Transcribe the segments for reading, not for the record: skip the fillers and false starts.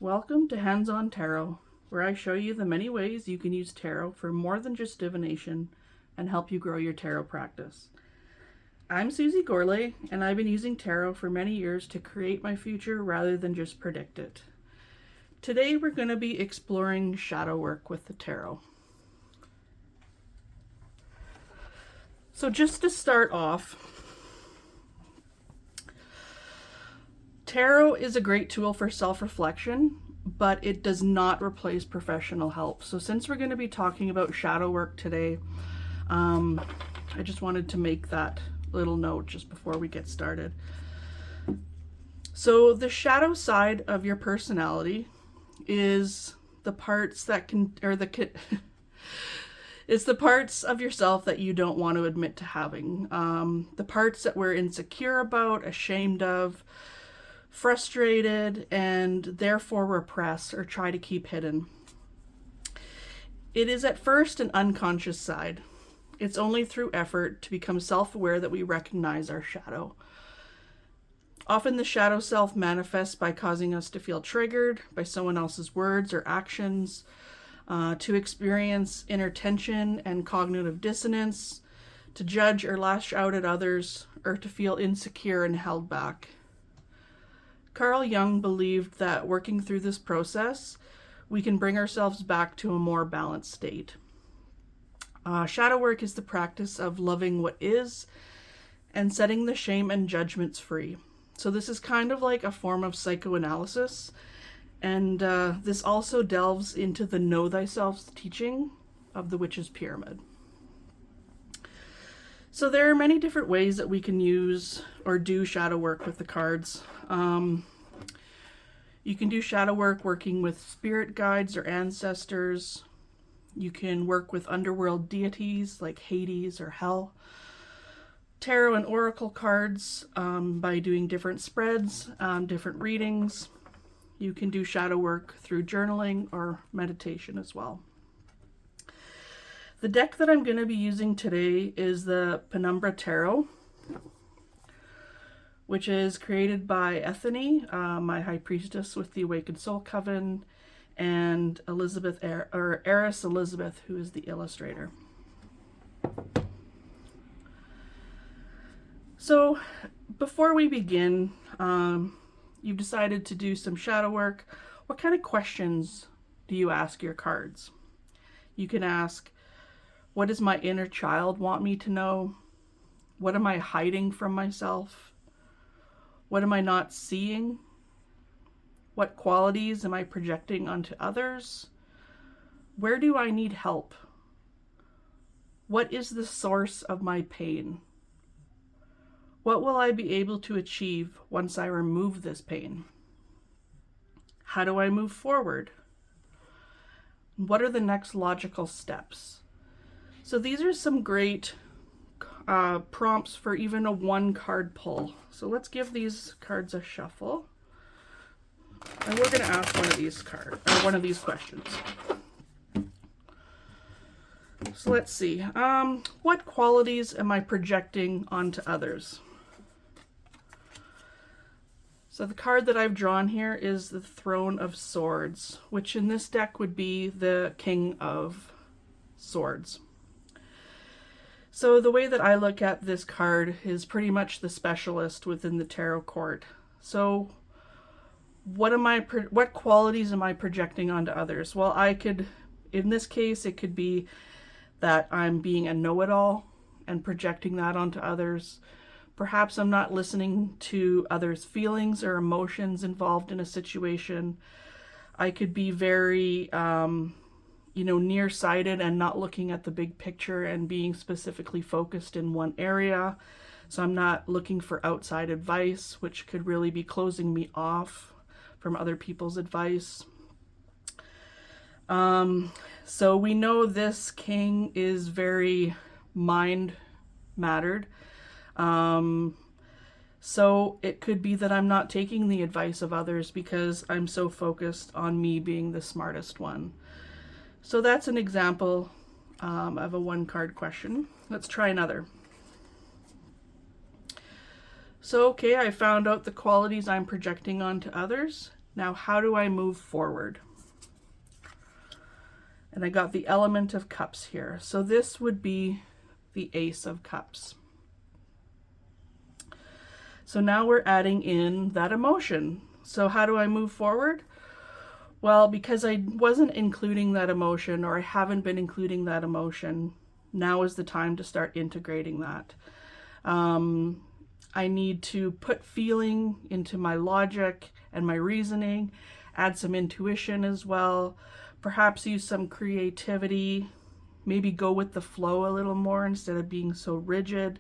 Welcome to Hands-On Tarot, where I show you the many ways you can use tarot for more than just divination and help you grow your tarot practice. I'm Susie Gourlay, and I've been using tarot for many years to create my future rather than just predict it. Today we're going to be exploring shadow work with the tarot. So just to start off, tarot is a great tool for self-reflection, but it does not replace professional help. So since we're going to be talking about shadow work today, I just wanted to make that little note just before we get started. So the shadow side of your personality is the parts that it's the parts of yourself that you don't want to admit to having. The parts that we're insecure about, ashamed of, frustrated, and therefore repress or try to keep hidden. It is at first an unconscious side. It's only through effort to become self-aware that we recognize our shadow. Often the shadow self manifests by causing us to feel triggered by someone else's words or actions, to experience inner tension and cognitive dissonance, to judge or lash out at others, or to feel insecure and held back. Carl Jung believed that working through this process, we can bring ourselves back to a more balanced state. Shadow work is the practice of loving what is and setting the shame and judgments free. So this is kind of like a form of psychoanalysis, and this also delves into the Know Thyself teaching of the Witch's Pyramid. So there are many different ways that we can use or do shadow work with the cards. You can do shadow work working with spirit guides or ancestors. You can work with underworld deities like Hades or Hell. Tarot and oracle cards by doing different spreads, different readings. You can do shadow work through journaling or meditation as well. The deck that I'm going to be using today is the Penumbra Tarot, which is created by Ethony, my High Priestess with the Awakened Soul Coven, and Eris Elizabeth, who is the illustrator. So before we begin, you've decided to do some shadow work. What kind of questions do you ask your cards? You can ask, what does my inner child want me to know? What am I hiding from myself? What am I not seeing? What qualities am I projecting onto others? Where do I need help? What is the source of my pain? What will I be able to achieve once I remove this pain? How do I move forward? What are the next logical steps? So these are some great prompts for even a one card pull. So let's give these cards a shuffle. And we're going to ask one of these cards, or one of these questions. So let's see. What qualities am I projecting onto others? So the card that I've drawn here is the Throne of Swords, which in this deck would be the King of Swords. So the way that I look at this card is pretty much the specialist within the tarot court. So what qualities am I projecting onto others? Well, in this case, it could be that I'm being a know-it-all and projecting that onto others. Perhaps I'm not listening to others' feelings or emotions involved in a situation. I could be very, nearsighted and not looking at the big picture and being specifically focused in one area. So I'm not looking for outside advice, which could really be closing me off from other people's advice. So we know this king is very mind-mattered. So it could be that I'm not taking the advice of others because I'm so focused on me being the smartest one. So that's an example of a one card question. Let's try another. So, okay, I found out the qualities I'm projecting onto others. Now, how do I move forward? And I got the element of cups here. So this would be the Ace of Cups. So now we're adding in that emotion. So how do I move forward? Well, because I wasn't including that emotion, or I haven't been including that emotion, now is the time to start integrating that. I need to put feeling into my logic and my reasoning, add some intuition as well, perhaps use some creativity, maybe go with the flow a little more instead of being so rigid.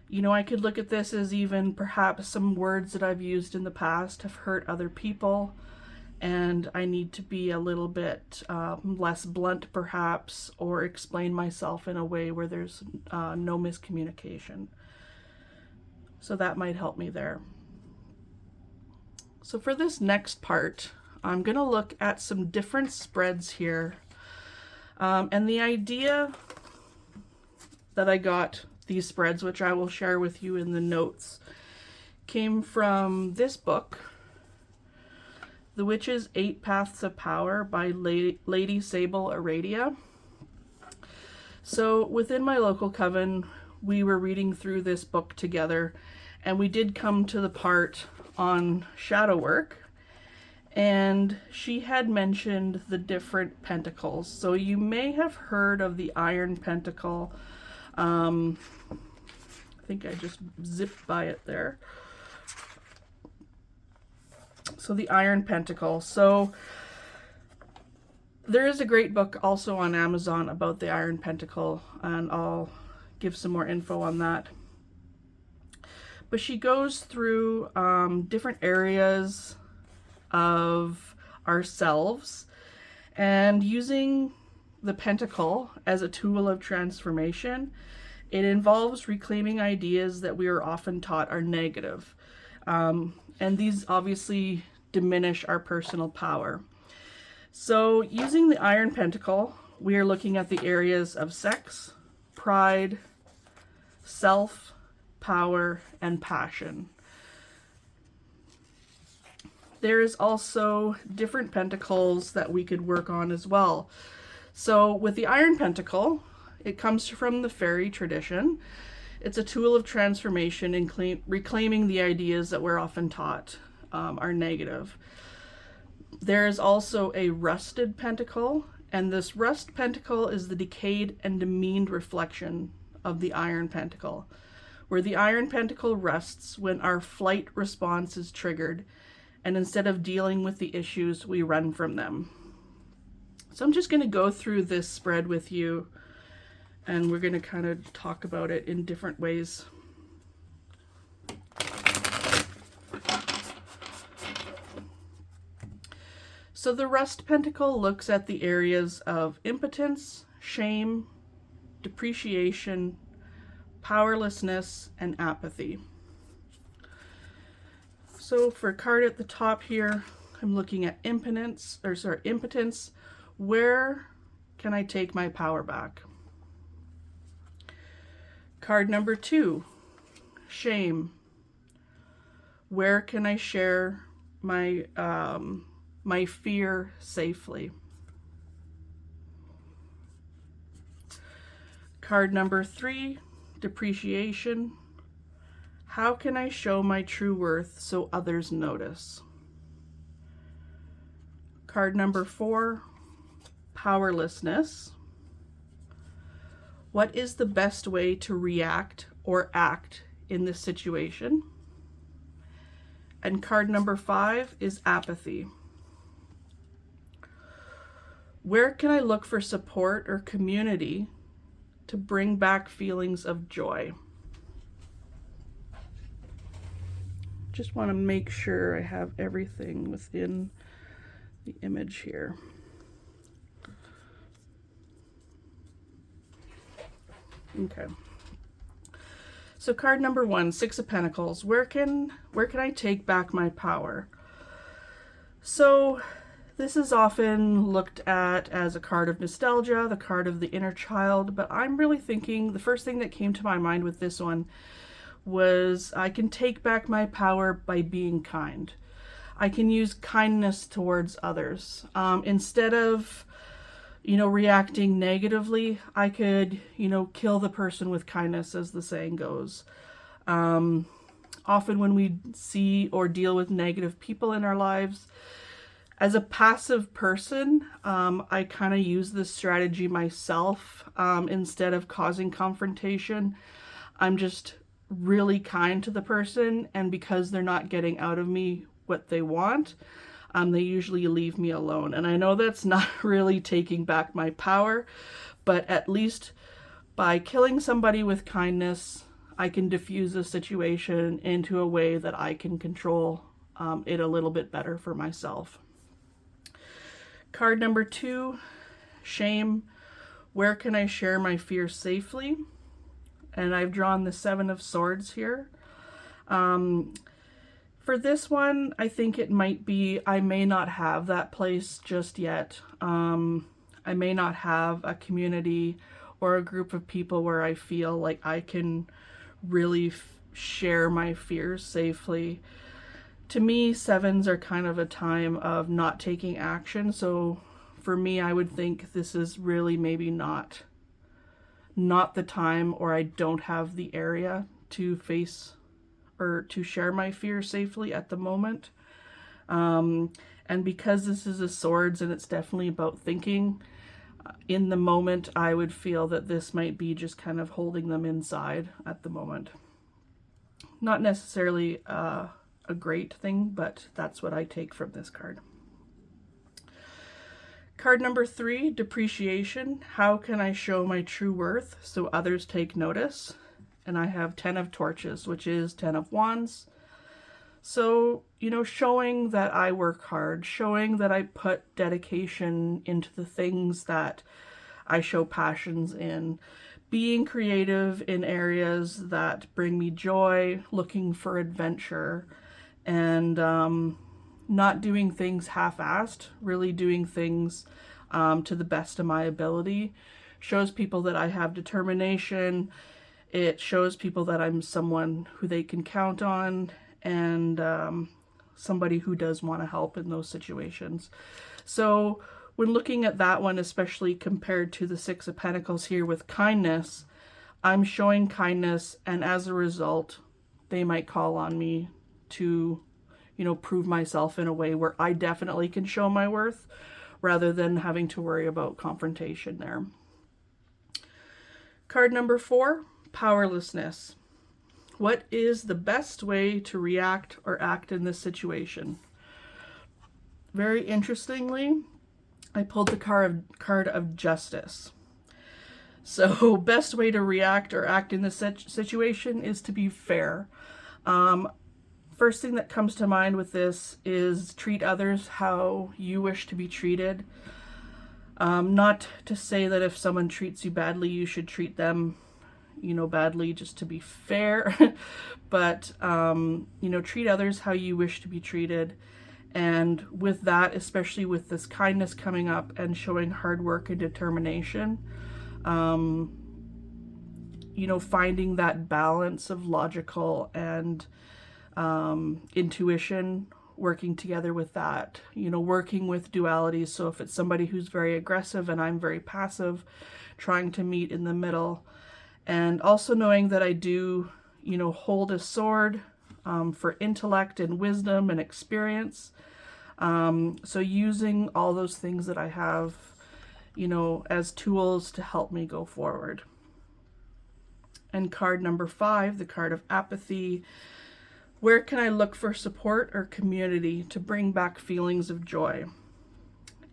You know, I could look at this as even perhaps some words that I've used in the past have hurt other people, and I need to be a little bit less blunt perhaps, or explain myself in a way where there's no miscommunication. So that might help me there. So for this next part, I'm going to look at some different spreads here. And the idea that I got these spreads, which I will share with you in the notes, came from this book, The Witch's 8 Paths of Power by Lady Sable Aradia. So within my local coven, we were reading through this book together, and we did come to the part on shadow work, and she had mentioned the different pentacles. So you may have heard of the Iron Pentacle. I think I just zipped by it there. So the Iron Pentacle. So there is a great book also on Amazon about the Iron Pentacle, and I'll give some more info on that. But she goes through different areas of ourselves, and using the pentacle as a tool of transformation, it involves reclaiming ideas that we are often taught are negative. And these obviously diminish our personal power. So using the Iron Pentacle, we are looking at the areas of sex, pride, self, power, and passion. There is also different pentacles that we could work on as well. So with the Iron Pentacle, it comes from the fairy tradition. It's a tool of transformation in reclaiming the ideas that we're often taught are negative. There is also a rusted pentacle, and this rust pentacle is the decayed and demeaned reflection of the Iron Pentacle, where the Iron Pentacle rusts when our flight response is triggered, and instead of dealing with the issues, we run from them. So I'm just going to go through this spread with you, and we're going to kind of talk about it in different ways. So the Rust Pentacle looks at the areas of impotence, shame, depreciation, powerlessness, and apathy. So for a card at the top here, I'm looking at impotence. Where can I take my power back? Card number 2, shame. Where can I share my my fear safely? Card number 3, depreciation. How can I show my true worth so others notice? Card number 4, powerlessness. What is the best way to react or act in this situation? And card number 5 is apathy. Where can I look for support or community to bring back feelings of joy? Just want to make sure I have everything within the image here. Okay. So card number 1, 6 of Pentacles. Where can I take back my power? So this is often looked at as a card of nostalgia, the card of the inner child, but I'm really thinking the first thing that came to my mind with this one was I can take back my power by being kind. I can use kindness towards others. Instead of, reacting negatively, I could, kill the person with kindness, as the saying goes. Often when we see or deal with negative people in our lives, as a passive person, I kind of use this strategy myself. Instead of causing confrontation, I'm just really kind to the person, and because they're not getting out of me what they want, they usually leave me alone. And I know that's not really taking back my power, but at least by killing somebody with kindness, I can diffuse the situation into a way that I can control it a little bit better for myself. Card number 2, shame. Where can I share my fear safely? And I've drawn the 7 of Swords here. For this one, I think it might be I may not have that place just yet. I may not have a community or a group of people where I feel like I can really share my fears safely. To me, 7s are kind of a time of not taking action. So for me, I would think this is really maybe not the time, or I don't have the area to face or to share my fear safely at the moment. And because this is a Swords and it's definitely about thinking, in the moment, I would feel that this might be just kind of holding them inside at the moment. Not necessarily a great thing, but that's what I take from this card. Card number 3, depreciation. How can I show my true worth so others take notice? And I have 10 of Torches, which is 10 of Wands. So, showing that I work hard, showing that I put dedication into the things that I show passions in, being creative in areas that bring me joy, looking for adventure, and not doing things half-assed, really doing things to the best of my ability, shows people that I have determination. It shows people that I'm someone who they can count on, and somebody who does want to help in those situations. So when looking at that one, especially compared to the 6 of Pentacles here with kindness, I'm showing kindness, and as a result, they might call on me to, prove myself in a way where I definitely can show my worth, rather than having to worry about confrontation there. Card number 4, powerlessness. What is the best way to react or act in this situation? Very interestingly, I pulled the card of Justice. So best way to react or act in this situation is to be fair. First thing that comes to mind with this is treat others how you wish to be treated. Not to say that if someone treats you badly, you should treat them, badly, just to be fair. But, treat others how you wish to be treated. And with that, especially with this kindness coming up and showing hard work and determination, finding that balance of logical and intuition, working together with that, working with dualities. So if it's somebody who's very aggressive and I'm very passive, trying to meet in the middle. And also knowing that I do, hold a sword for intellect and wisdom and experience. So using all those things that I have, as tools to help me go forward. And card number 5, the card of apathy. Where can I look for support or community to bring back feelings of joy?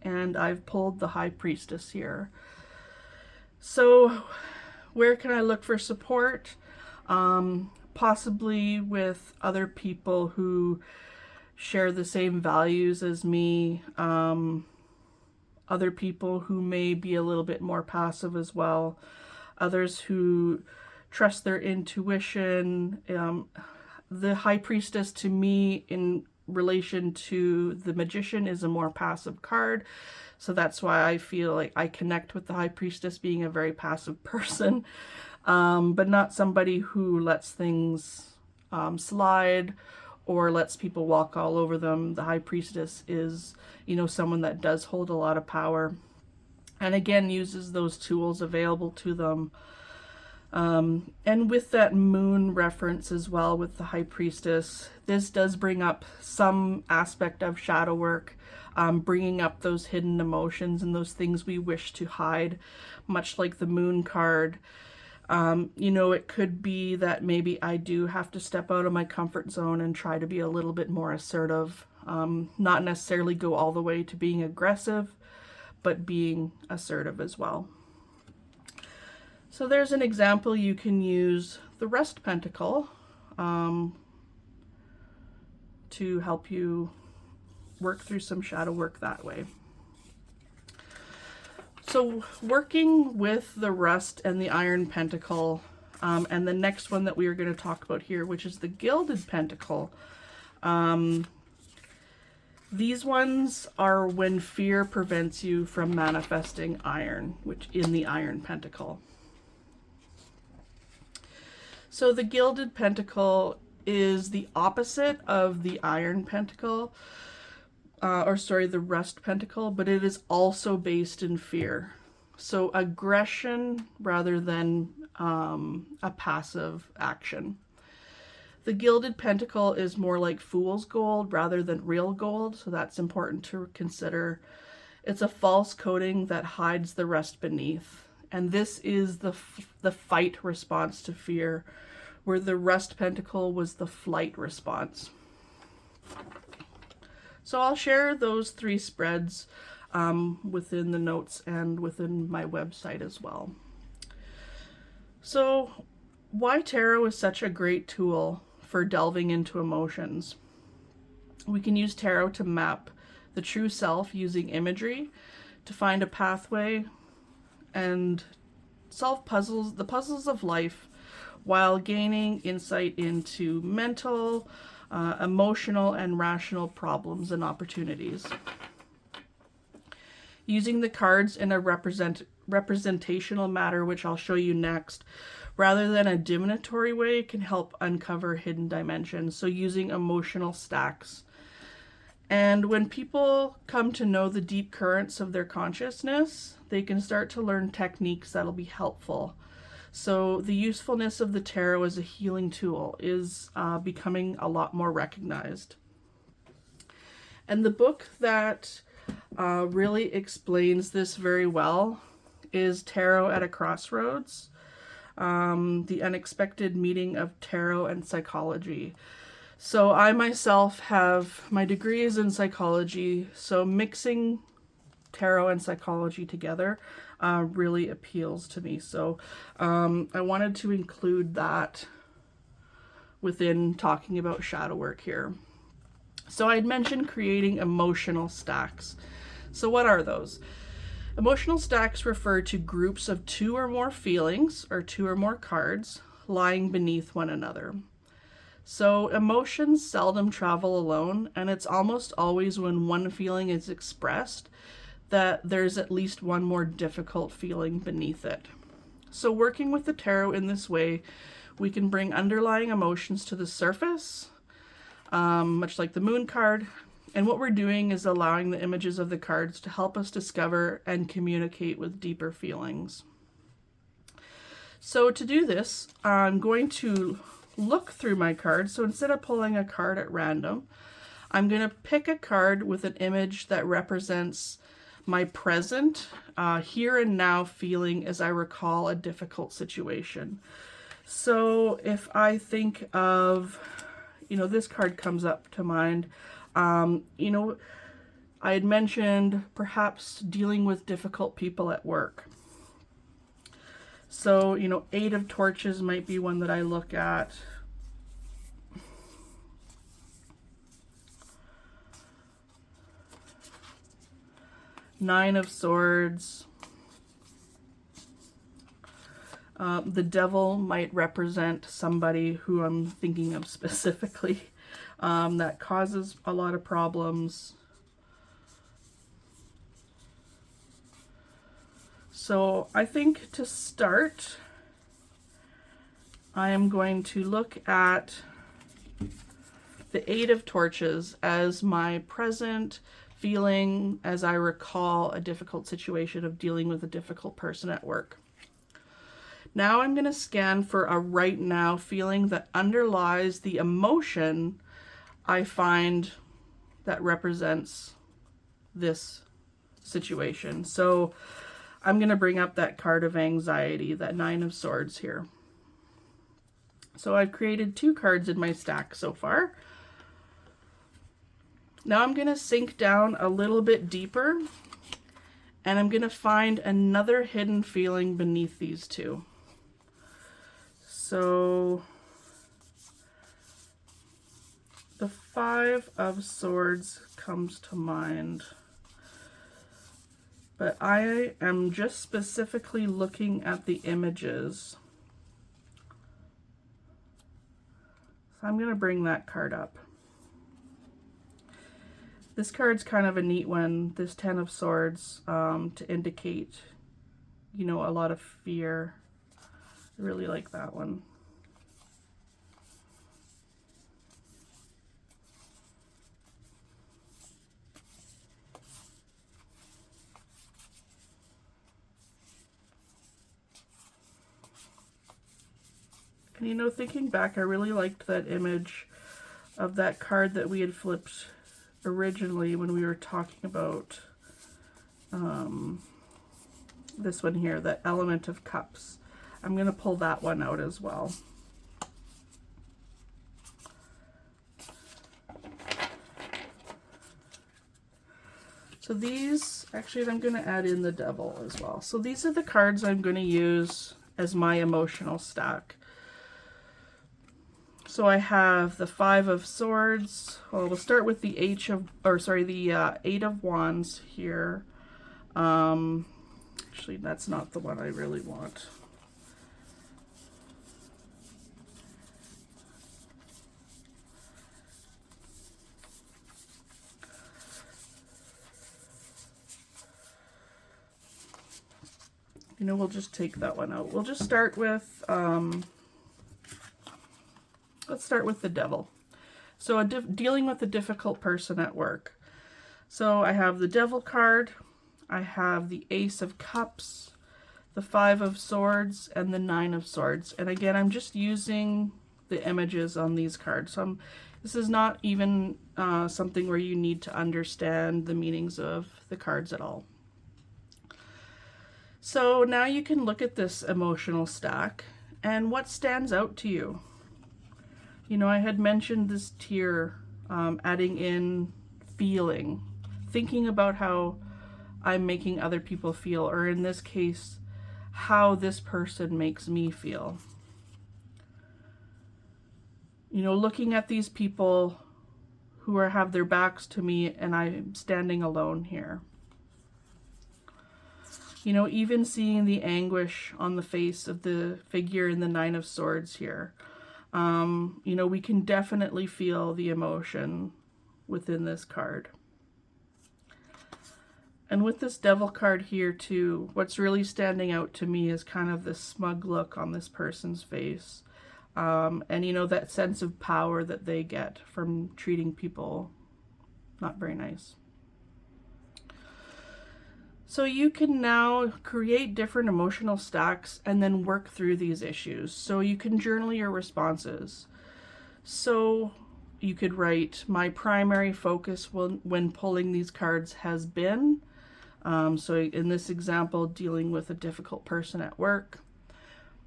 And I've pulled the High Priestess here. So where can I look for support? Possibly with other people who share the same values as me. Other people who may be a little bit more passive as well. Others who trust their intuition. The High Priestess, to me, in relation to the Magician, is a more passive card. So that's why I feel like I connect with the High Priestess, being a very passive person, but not somebody who lets things slide or lets people walk all over them. The high priestess is, someone that does hold a lot of power, and again uses those tools available to them. And with that moon reference as well with the high priestess, this does bring up some aspect of shadow work, bringing up those hidden emotions and those things we wish to hide, much like the moon card. It could be that maybe I do have to step out of my comfort zone and try to be a little bit more assertive, not necessarily go all the way to being aggressive, but being assertive as well. So there's an example. You can use the Rest Pentacle to help you work through some shadow work that way. So working with the Rest and the Iron Pentacle, and the next one that we are going to talk about here, which is the Gilded Pentacle. These ones are when fear prevents you from manifesting iron, which in the Iron Pentacle. So the Gilded Pentacle is the opposite of the Iron Pentacle, the Rest Pentacle, but it is also based in fear. So aggression rather than a passive action. The Gilded Pentacle is more like fool's gold rather than real gold, so that's important to consider. It's a false coating that hides the rest beneath. And this is the fight response to fear, where the Rest Pentacle was the flight response. So I'll share those 3 spreads within the notes and within my website as well. So why tarot is such a great tool for delving into emotions. We can use tarot to map the true self using imagery to find a pathway and solve the puzzles of life, while gaining insight into mental, emotional, and rational problems and opportunities. Using the cards in a representational manner, which I'll show you next, rather than a divinatory way, can help uncover hidden dimensions. So using emotional stacks. And when people come to know the deep currents of their consciousness, they can start to learn techniques that'll be helpful. So the usefulness of the tarot as a healing tool is becoming a lot more recognized. And the book that really explains this very well is Tarot at a Crossroads, The Unexpected Meeting of Tarot and Psychology. So I myself have my degrees in psychology, so mixing tarot and psychology together really appeals to me. So I wanted to include that within talking about shadow work here. So I'd mentioned creating emotional stacks. So what are those? Emotional stacks refer to groups of 2 or more feelings or 2 or more cards lying beneath one another. So emotions seldom travel alone, and it's almost always when one feeling is expressed that there's at least one more difficult feeling beneath it. So working with the tarot in this way, we can bring underlying emotions to the surface, much like the moon card. And what we're doing is allowing the images of the cards to help us discover and communicate with deeper feelings. So to do this, I'm going to look through my cards. So instead of pulling a card at random, I'm going to pick a card with an image that represents my present, here and now feeling as I recall a difficult situation. So if I think of, this card comes up to mind. I had mentioned perhaps dealing with difficult people at work. So, 8 of Torches might be one that I look at. Nine of Swords. The Devil might represent somebody who I'm thinking of specifically that causes a lot of problems. So I think to start, I am going to look at the Eight of Torches as my present feeling as I recall a difficult situation of dealing with a difficult person at work. Now I'm going to scan for a right now feeling that underlies the emotion I find that represents this situation. So I'm going to bring up that card of anxiety, that Nine of Swords here. So I've created 2 cards in my stack so far. Now I'm going to sink down a little bit deeper, and I'm going to find another hidden feeling beneath these 2. So the Five of Swords comes to mind, but I am just specifically looking at the images. So I'm going to bring that card up. This card's kind of a neat one, this Ten of Swords, to indicate, you know, a lot of fear. I really like that one. And you know, thinking back, I really liked that image of that card that we had flipped originally when we were talking about this one here, the Element of Cups. I'm going to pull that one out as well. So these, actually I'm going to add in the Devil as well. So these are the cards I'm going to use as my emotional stack. So I have the Five of Swords. Well, we'll start with the Eight of Wands here. Actually, that's not the one I really want. You know, we'll just take that one out. We'll just start with let's start with the Devil. So dealing with a difficult person at work. So I have the Devil card, I have the Ace of Cups, the Five of Swords, and the Nine of Swords. And again, I'm just using the images on these cards. So this is not even something where you need to understand the meanings of the cards at all. So now you can look at this emotional stack and what stands out to you. You know, I had mentioned this tier, adding in feeling, thinking about how I'm making other people feel, or in this case, how this person makes me feel. You know, looking at these people who have their backs to me and I'm standing alone here. You know, even seeing the anguish on the face of the figure in the Nine of Swords here. You know, we can definitely feel the emotion within this card. And with this Devil card here too, what's really standing out to me is kind of this smug look on this person's face. And you know, that sense of power that they get from treating people not very nice. So you can now create different emotional stacks and then work through these issues. So you can journal your responses. So you could write, my primary focus when pulling these cards has been, so in this example, dealing with a difficult person at work.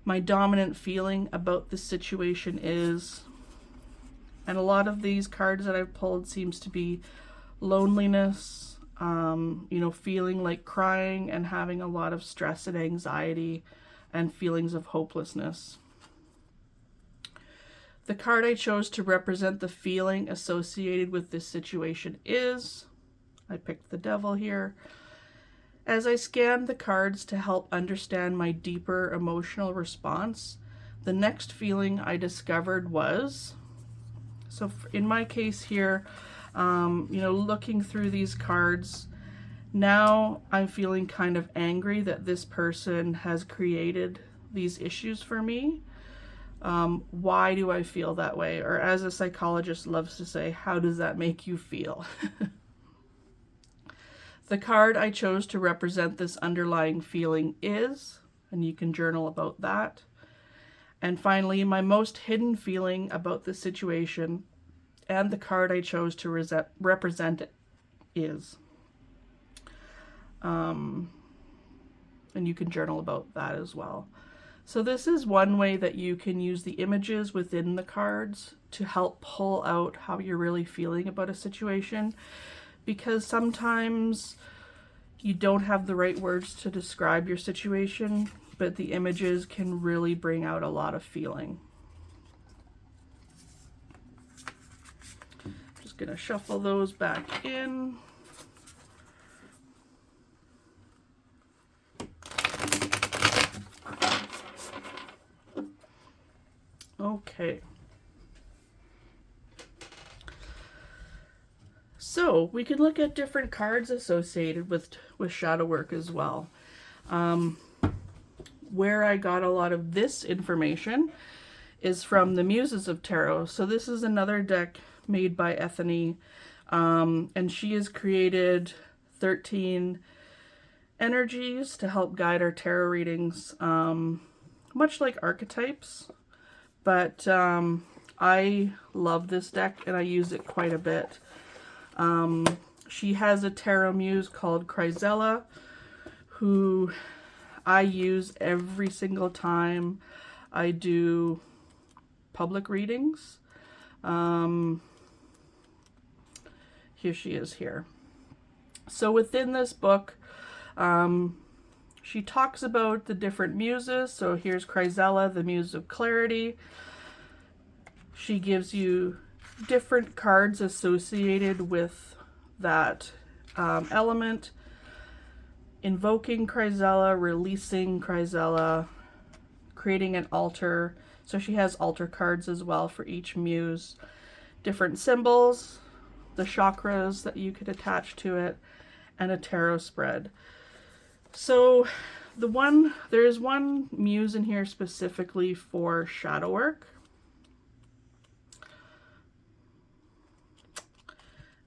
My dominant feeling about this situation is, and a lot of these cards that I've pulled seems to be loneliness, you know, feeling like crying and having a lot of stress and anxiety and feelings of hopelessness. The card I chose to represent the feeling associated with this situation is, I picked the Devil here. As I scanned the cards to help understand my deeper emotional response, the next feeling I discovered was, so in my case here, you know, looking through these cards, now I'm feeling kind of angry that this person has created these issues for me. Why do I feel that way? Or as a psychologist loves to say, how does that make you feel? The card I chose to represent this underlying feeling is, and you can journal about that. And finally, my most hidden feeling about the situation and the card I chose to represent it is. And you can journal about that as well. So this is one way that you can use the images within the cards to help pull out how you're really feeling about a situation, because sometimes you don't have the right words to describe your situation, but the images can really bring out a lot of feeling. Just gonna shuffle those back in. Okay. So we could look at different cards associated with shadow work as well. Where I got a lot of this information is from the Muses of Tarot. So this is another deck made by Ethony, and she has created 13 energies to help guide our tarot readings, much like archetypes. But I love this deck and I use it quite a bit. She has a tarot muse called Chrysella, who I use every single time I do public readings. Here she is here. So within this book, she talks about the different muses. So here's Chrysella, the muse of clarity. She gives you different cards associated with that element. Invoking Chrysella, releasing Chrysella, creating an altar. So she has altar cards as well for each muse. Different symbols, the chakras that you could attach to it, and a tarot spread. So there is one muse in here specifically for shadow work.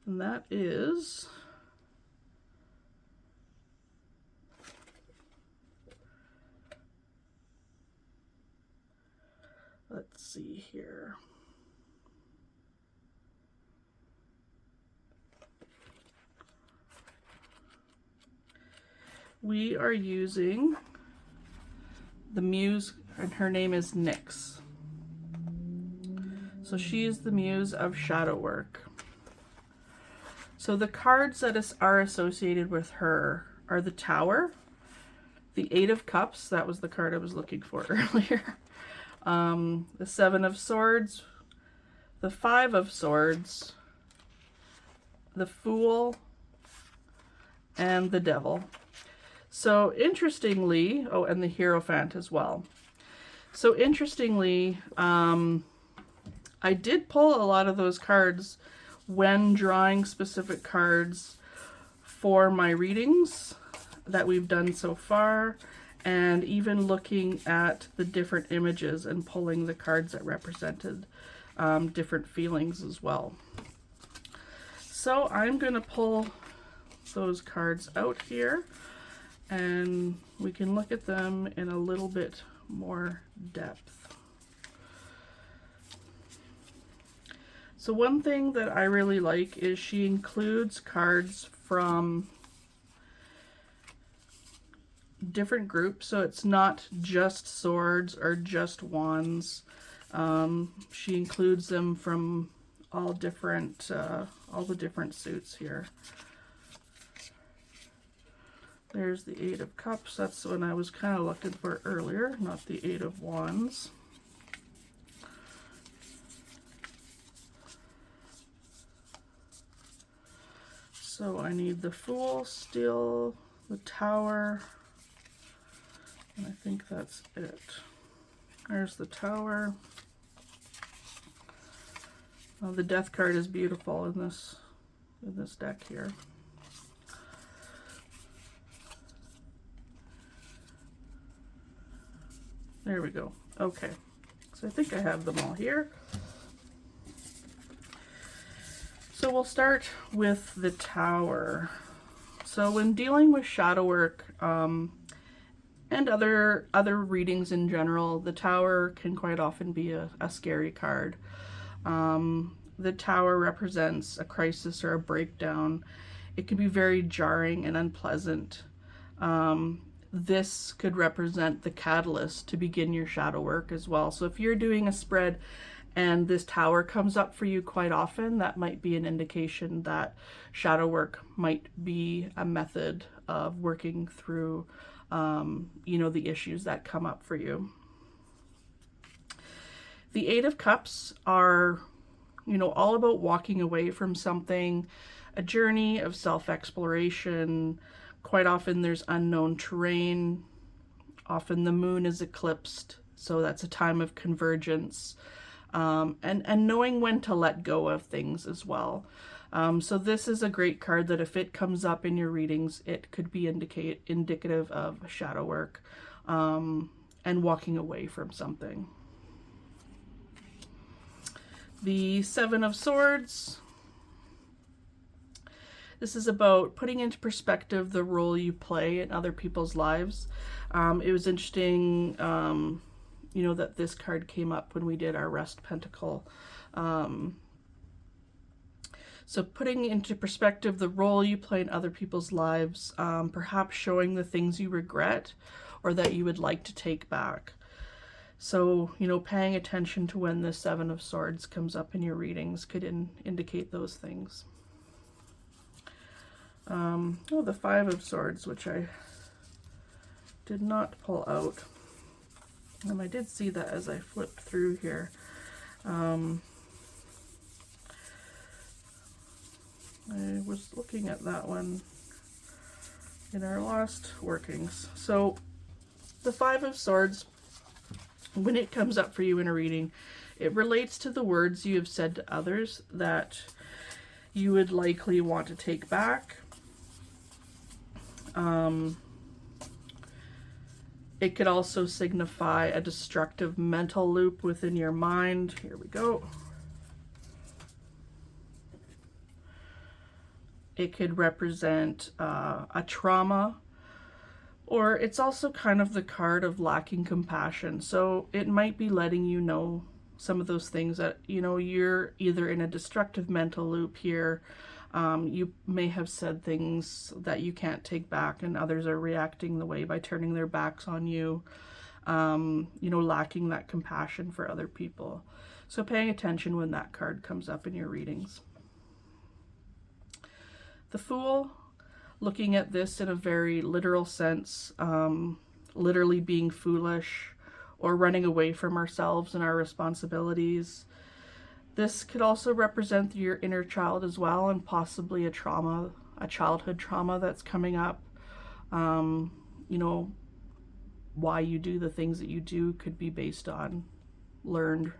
And that is let's see here. We are using the muse, and her name is Nyx. So she is the muse of shadow work. So the cards that are associated with her are the Tower, the Eight of Cups, that was the card I was looking for earlier, the Seven of Swords, the Five of Swords, the Fool, and the Devil. So interestingly, oh, and the Hierophant as well. So interestingly, I did pull a lot of those cards when drawing specific cards for my readings that we've done so far, and even looking at the different images and pulling the cards that represented different feelings as well. So I'm going to pull those cards out here, and we can look at them in a little bit more depth. So one thing that I really like is she includes cards from different groups, so it's not just swords or just wands. She includes them from all the different suits here. There's the Eight of Cups. That's the one I was kind of looking for earlier, not the Eight of Wands. So I need the Fool still, the Tower, and I think that's it. There's the Tower. Oh, the Death card is beautiful in this deck here. There we go. Okay, So I think I have them all here. So we'll start with the Tower. So when dealing with shadow work and other readings in general, the Tower can quite often be a scary card. The Tower represents a crisis or a breakdown. It can be very jarring and unpleasant. This could represent the catalyst to begin your shadow work as well. So if you're doing a spread and this Tower comes up for you quite often, that might be an indication that shadow work might be a method of working through, you know, the issues that come up for you. The Eight of Cups are, you know, all about walking away from something, a journey of self-exploration. Quite often there's unknown terrain. Often the moon is eclipsed, so that's a time of convergence. And knowing when to let go of things as well. So this is a great card that if it comes up in your readings, it could be indicative of shadow work and walking away from something. The Seven of Swords. This is about putting into perspective the role you play in other people's lives. It was interesting, you know, that this card came up when we did our Rest Pentacle. So putting into perspective the role you play in other people's lives, perhaps showing the things you regret or that you would like to take back. So, you know, paying attention to when the Seven of Swords comes up in your readings could indicate those things. Oh, the Five of Swords, which I did not pull out. And I did see that as I flipped through here. I was looking at that one in our last workings. So the Five of Swords, when it comes up for you in a reading, it relates to the words you have said to others that you would likely want to take back. It could also signify a destructive mental loop within your mind. Here we go. It could represent a trauma, or it's also kind of the card of lacking compassion. So it might be letting you know some of those things that, you know, you're either in a destructive mental loop here. You may have said things that you can't take back, and others are reacting the way by turning their backs on you, you know, lacking that compassion for other people. So paying attention when that card comes up in your readings. The Fool, looking at this in a very literal sense, literally being foolish or running away from ourselves and our responsibilities. This could also represent your inner child as well, and possibly a trauma, a childhood trauma that's coming up. You know, why you do the things that you do could be based on learned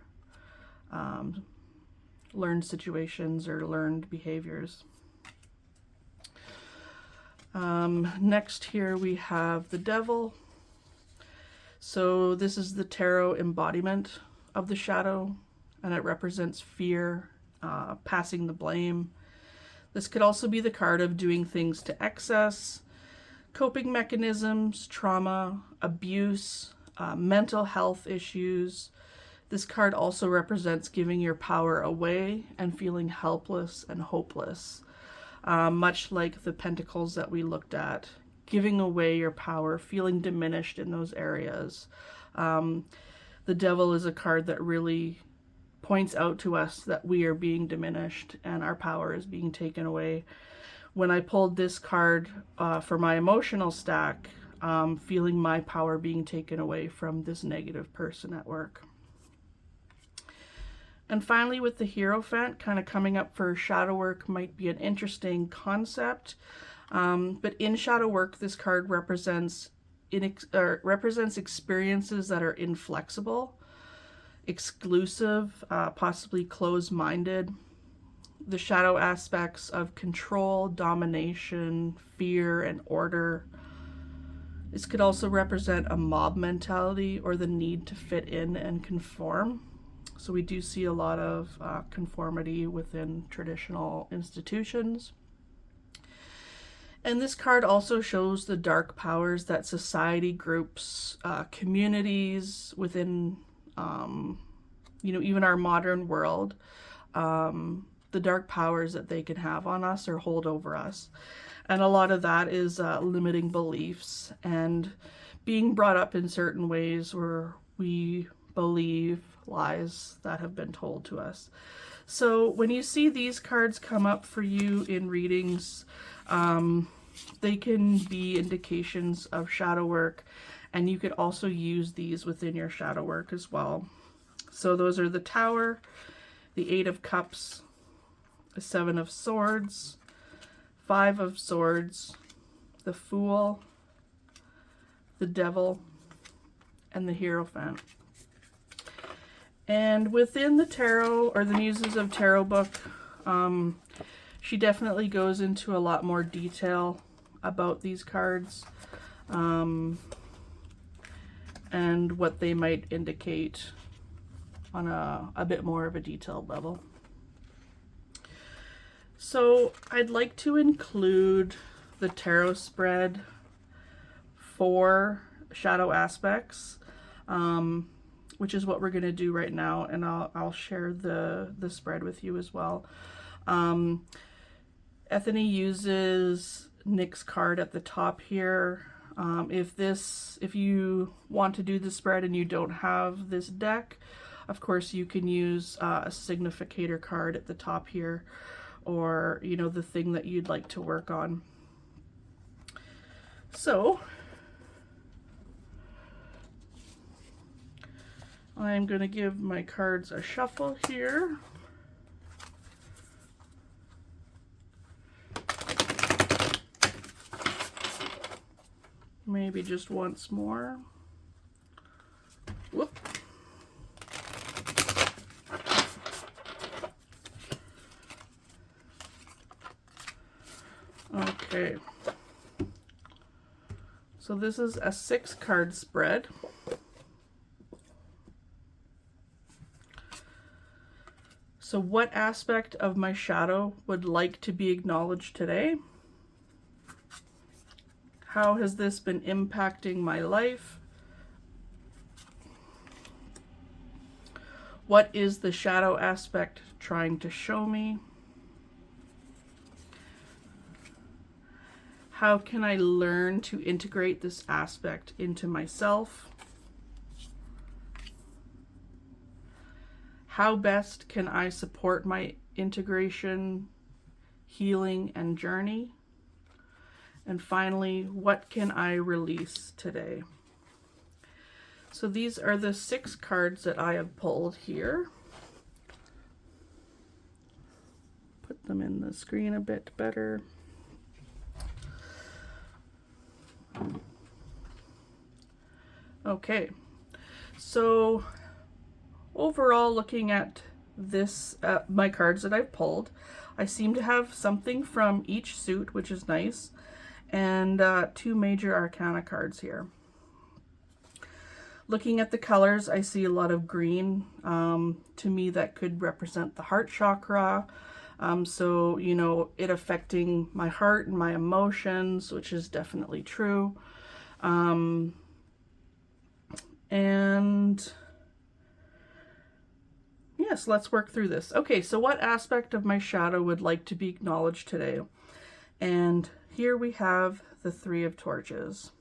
situations or learned behaviors. Next here we have the Devil. So this is the tarot embodiment of the shadow, and it represents fear, passing the blame. This could also be the card of doing things to excess, coping mechanisms, trauma, abuse, mental health issues. This card also represents giving your power away and feeling helpless and hopeless, much like the Pentacles that we looked at. Giving away your power, feeling diminished in those areas. The Devil is a card that really points out to us that we are being diminished and our power is being taken away. When I pulled this card for my emotional stack, feeling my power being taken away from this negative person at work. And finally, with the Hierophant, kind of coming up for shadow work, might be an interesting concept. But in shadow work, this card represents experiences that are inflexible, exclusive, possibly closed-minded. The shadow aspects of control, domination, fear, and order. This could also represent a mob mentality or the need to fit in and conform. So we do see a lot of conformity within traditional institutions. And this card also shows the dark powers that society groups, communities within, even our modern world, the dark powers that they can have on us or hold over us. And a lot of that is limiting beliefs and being brought up in certain ways where we believe lies that have been told to us. So when you see these cards come up for you in readings, they can be indications of shadow work, and you could also use these within your shadow work as well. So those are the Tower, the Eight of Cups, the Seven of Swords, Five of Swords, the Fool, the Devil, and the Hierophant. And within the tarot, or the Muses of Tarot book, she definitely goes into a lot more detail about these cards and what they might indicate on a bit more of a detailed level. So I'd like to include the tarot spread for shadow aspects, which is what we're going to do right now, and I'll share the spread with you as well. Ethony uses Nick's card at the top here. If you want to do the spread and you don't have this deck, of course you can use a significator card at the top here, or the thing that you'd like to work on. So I'm going to give my cards a shuffle here. Maybe just once more. Whoop. Okay. So this is a 6-card spread. So what aspect of my shadow would like to be acknowledged today? How has this been impacting my life? What is the shadow aspect trying to show me? How can I learn to integrate this aspect into myself? How best can I support my integration, healing, and journey? And finally, what can I release today? So these are the 6 cards that I have pulled here. Put them in the screen a bit better. Okay, so overall, looking at this, my cards that I've pulled, I seem to have something from each suit, which is nice, and 2 major arcana cards here. Looking at the colors, I see a lot of green. To me, that could represent the heart chakra. So, it affecting my heart and my emotions, which is definitely true. And yes, let's work through this. Okay, so what aspect of my shadow would like to be acknowledged today? And here we have the 3 of Torches.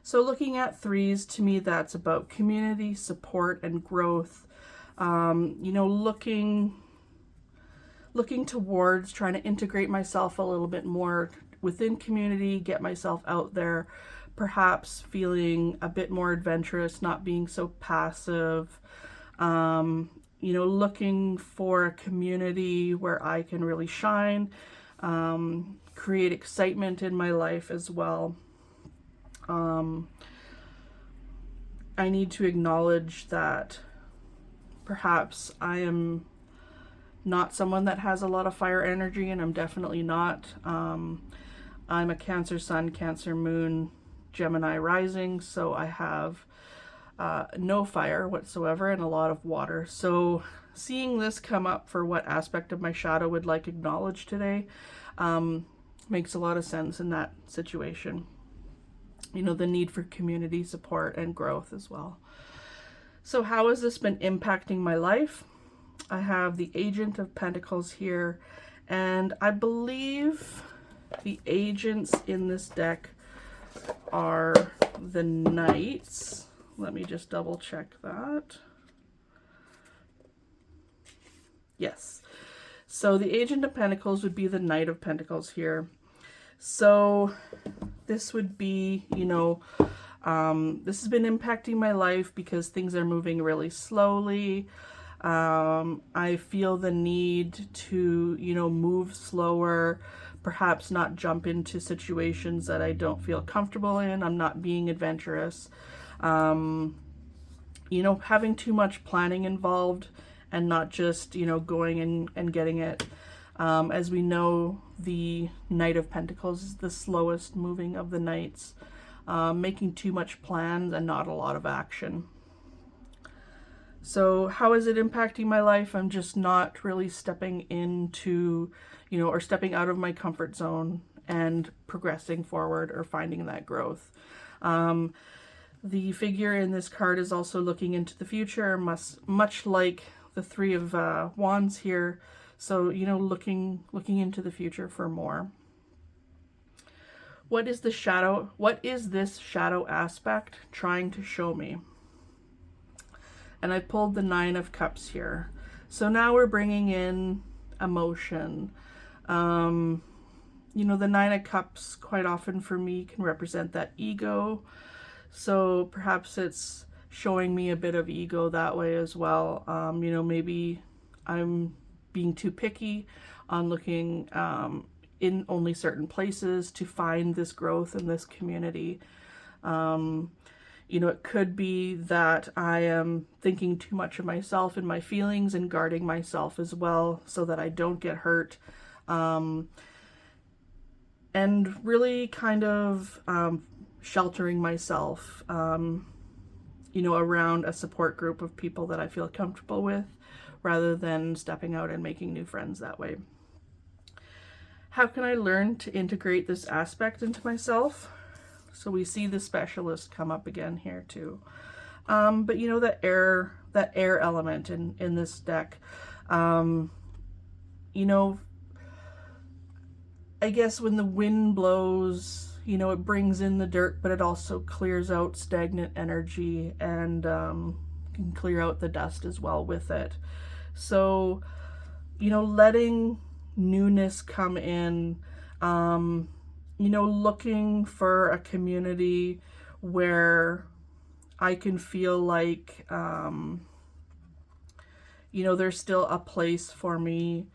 So looking at 3s, to me, that's about community, support, and growth. Looking towards trying to integrate myself a little bit more within community, get myself out there, perhaps feeling a bit more adventurous, not being so passive, looking for a community where I can really shine, create excitement in my life as well. I need to acknowledge that perhaps I am not someone that has a lot of fire energy, and I'm definitely not. I'm a Cancer Sun, Cancer Moon, Gemini rising, so I have no fire whatsoever and a lot of water. So seeing this come up for what aspect of my shadow would like acknowledged today makes a lot of sense in that situation. You know, the need for community support and growth as well. So how has this been impacting my life? I have the Agent of Pentacles here, and I believe the agents in this deck are the Knights. Let me just double check that. Yes. So the Agent of Pentacles would be the Knight of Pentacles here. So this would be, you know, this has been impacting my life because things are moving really slowly. I feel the need to, you know, move slower, perhaps not jump into situations that I don't feel comfortable in. I'm not being adventurous. You know, having too much planning involved and not just, you know, going and getting it. As we know, the Knight of Pentacles is the slowest moving of the Knights, making too much plans and not a lot of action. So how is it impacting my life? I'm just not really stepping into, you know, or stepping out of my comfort zone and progressing forward or finding that growth. The figure in this card is also looking into the future, much like the Three of Wands here. So, you know, looking into the future for more. What is the shadow? What is this shadow aspect trying to show me? And I pulled the Nine of Cups here. So now we're bringing in emotion. You know, the Nine of Cups quite often for me can represent that ego. So perhaps it's showing me a bit of ego that way as well. You know, maybe I'm being too picky on looking in only certain places to find this growth in this community. You know, it could be that I am thinking too much of myself and my feelings and guarding myself as well so that I don't get hurt. And really kind of sheltering myself, you know, around a support group of people that I feel comfortable with rather than stepping out and making new friends that way. How can I learn to integrate this aspect into myself? So we see the Specialist come up again here too. But you know, that air element in this deck, you know, I guess when the wind blows, you know, it brings in the dirt, but it also clears out stagnant energy and can clear out the dust as well with it. So, you know, letting newness come in, you know, looking for a community where I can feel like, you know, there's still a place for me,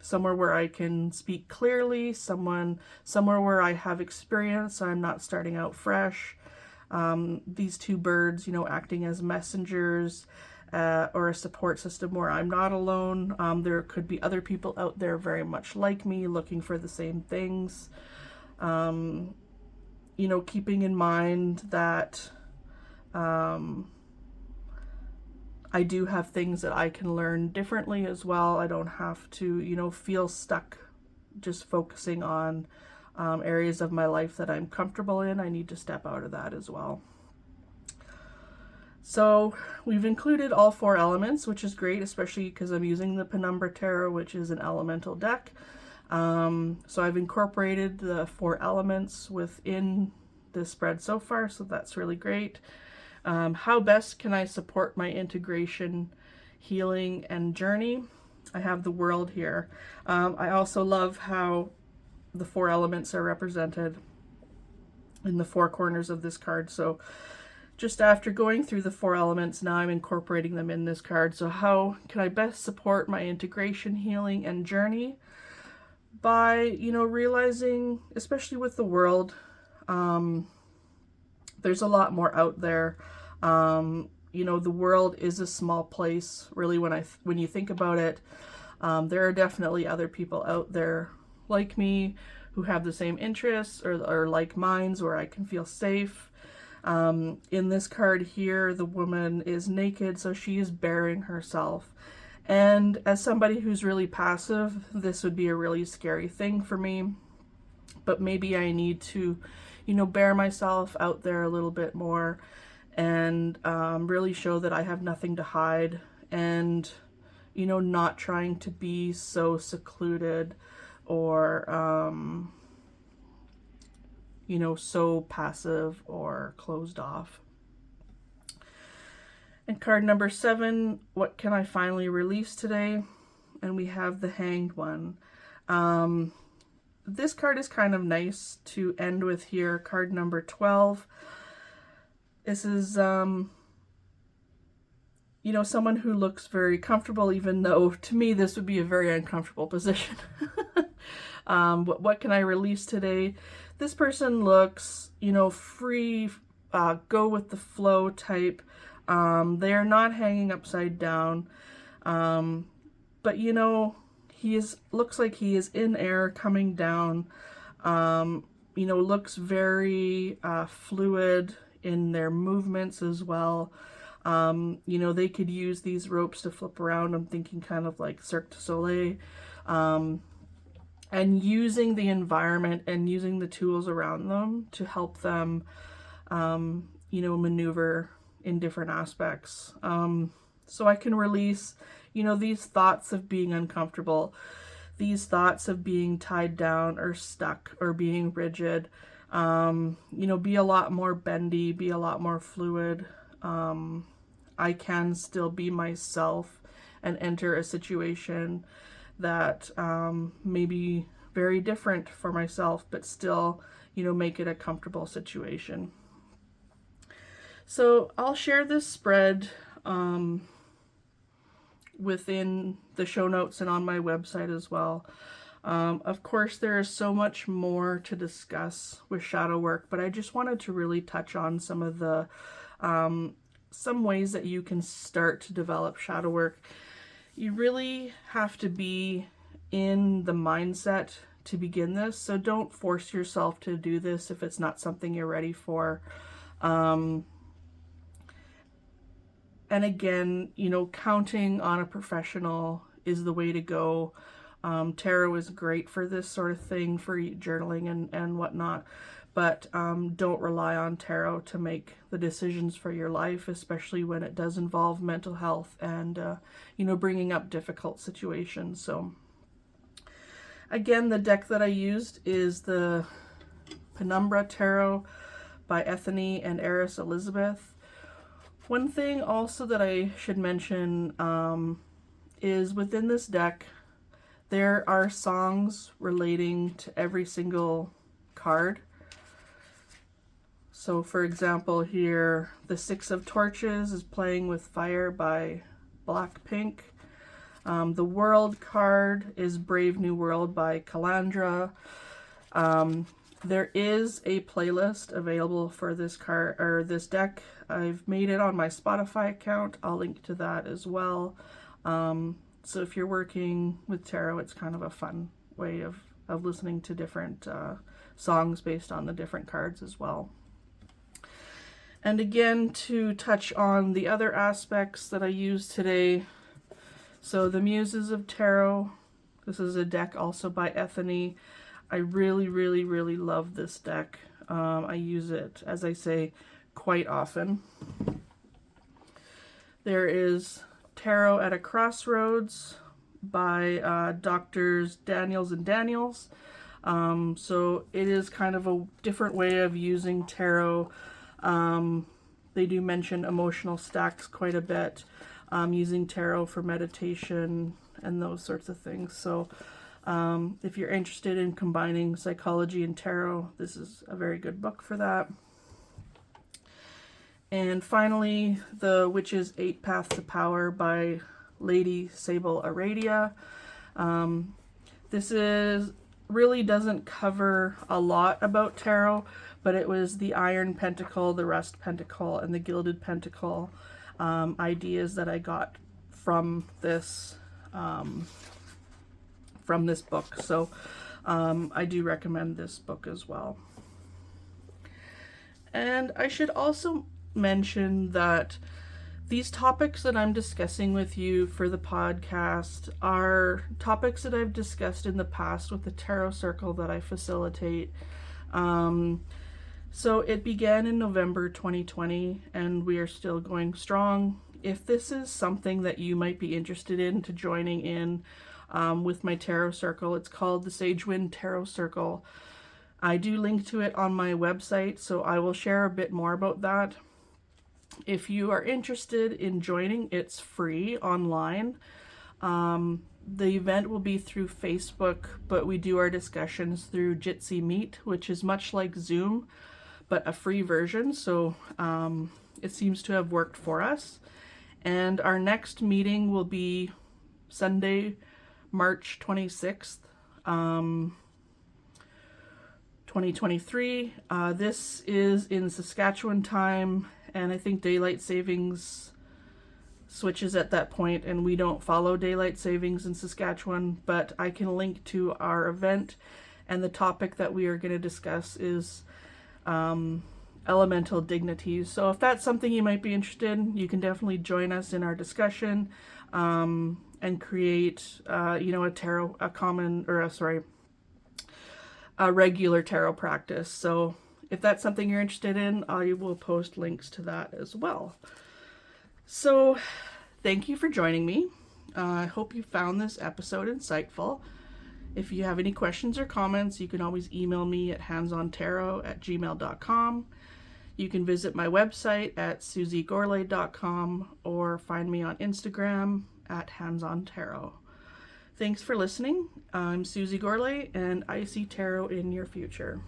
somewhere where I can speak clearly, somewhere where I have experience, so I'm not starting out fresh. These two birds, you know, acting as messengers, or a support system where I'm not alone. There could be other people out there very much like me looking for the same things. You know, keeping in mind that I do have things that I can learn differently as well. I don't have to, you know, feel stuck just focusing on areas of my life that I'm comfortable in. I need to step out of that as well. So we've included all four elements, which is great, especially because I'm using the Penumbra Tarot, which is an elemental deck. So I've incorporated the four elements within the spread so far, so that's really great. How best can I support my integration, healing, and journey? I have the World here. I also love how the four elements are represented in the four corners of this card. So just after going through the four elements, now I'm incorporating them in this card. So how can I best support my integration, healing, and journey? By, you know, realizing, especially with the World, there's a lot more out there. You know, the world is a small place, really, when you think about it. There are definitely other people out there like me who have the same interests or like minds, where I can feel safe. In this card here, the woman is naked, so she is baring herself. And as somebody who's really passive, this would be a really scary thing for me. But maybe I need to, bear myself out there a little bit more and really show that I have nothing to hide, and, not trying to be so secluded or, so passive or closed off. And card number 7, what can I finally release today? And we have the Hanged One. This card is kind of nice to end with here. Card number 12. This is, someone who looks very comfortable, even though to me this would be a very uncomfortable position. What can I release today? This person looks, free, go with the flow type. They are not hanging upside down. But looks like he is in air coming down. Looks very fluid in their movements as well. They could use these ropes to flip around. I'm thinking kind of like Cirque du Soleil. And using the environment and using the tools around them to help them, maneuver in different aspects. So I can release, these thoughts of being uncomfortable, these thoughts of being tied down or stuck or being rigid, be a lot more bendy, be a lot more fluid. I can still be myself and enter a situation that may be very different for myself, but still, make it a comfortable situation. So I'll share this spread within the show notes and on my website as well. Of course, there is so much more to discuss with shadow work, but I just wanted to really touch on some of the some ways that you can start to develop shadow work. You really have to be in the mindset to begin this, so don't force yourself to do this if it's not something you're ready for. And again, counting on a professional is the way to go. Tarot is great for this sort of thing, for journaling and whatnot, but don't rely on tarot to make the decisions for your life, especially when it does involve mental health and, bringing up difficult situations. So again, the deck that I used is the Penumbra Tarot by Ethony and Eris Elizabeth. One thing also that I should mention is within this deck, there are songs relating to every single card. So for example here, the Six of Torches is Playing with Fire by Blackpink. The World card is Brave New World by Calandra. There is a playlist available for this card or this deck. I've made it on my Spotify account. I'll link to that as well. So if you're working with tarot, it's kind of a fun way of listening to different songs based on the different cards as well. And again, to touch on the other aspects that I used today. So the Muses of Tarot. This is a deck also by Ethony. I really, really, really love this deck. I use it, as I say, quite often. There is Tarot at a Crossroads by Doctors Daniels and Daniels. So it is kind of a different way of using tarot. They do mention emotional stacks quite a bit, using tarot for meditation and those sorts of things. So if you're interested in combining psychology and tarot, this is a very good book for that. And finally, The Witch's Eight Paths to Power by Lady Sable Aradia. This really doesn't cover a lot about tarot, but it was the Iron Pentacle, the Rust Pentacle, and the Gilded Pentacle ideas that I got from this book. So I do recommend this book as well. And I should also mention that these topics that I'm discussing with you for the podcast are topics that I've discussed in the past with the tarot circle that I facilitate. So it began in November 2020, and we are still going strong. If this is something that you might be interested in to joining in with my tarot circle, it's called the Sage Wind Tarot Circle. I do link to it on my website, so I will share a bit more about that. If you are interested in joining, it's free online. The event will be through Facebook, but we do our discussions through Jitsi Meet, which is much like Zoom, but a free version. So it seems to have worked for us. And our next meeting will be Sunday, March 26th, 2023. This is in Saskatchewan time, and I think daylight savings switches at that point, and we don't follow daylight savings in Saskatchewan, but I can link to our event, and the topic that we are going to discuss is elemental dignities. So if that's something you might be interested in, you can definitely join us in our discussion and create a regular tarot practice. So if that's something you're interested in, I will post links to that as well. So thank you for joining me. I hope you found this episode insightful. If you have any questions or comments, you can always email me at handsontarot@gmail.com. You can visit my website at susiegorley.com or find me on Instagram at handsontarot. Thanks for listening. I'm Susie Gorley, and I see tarot in your future.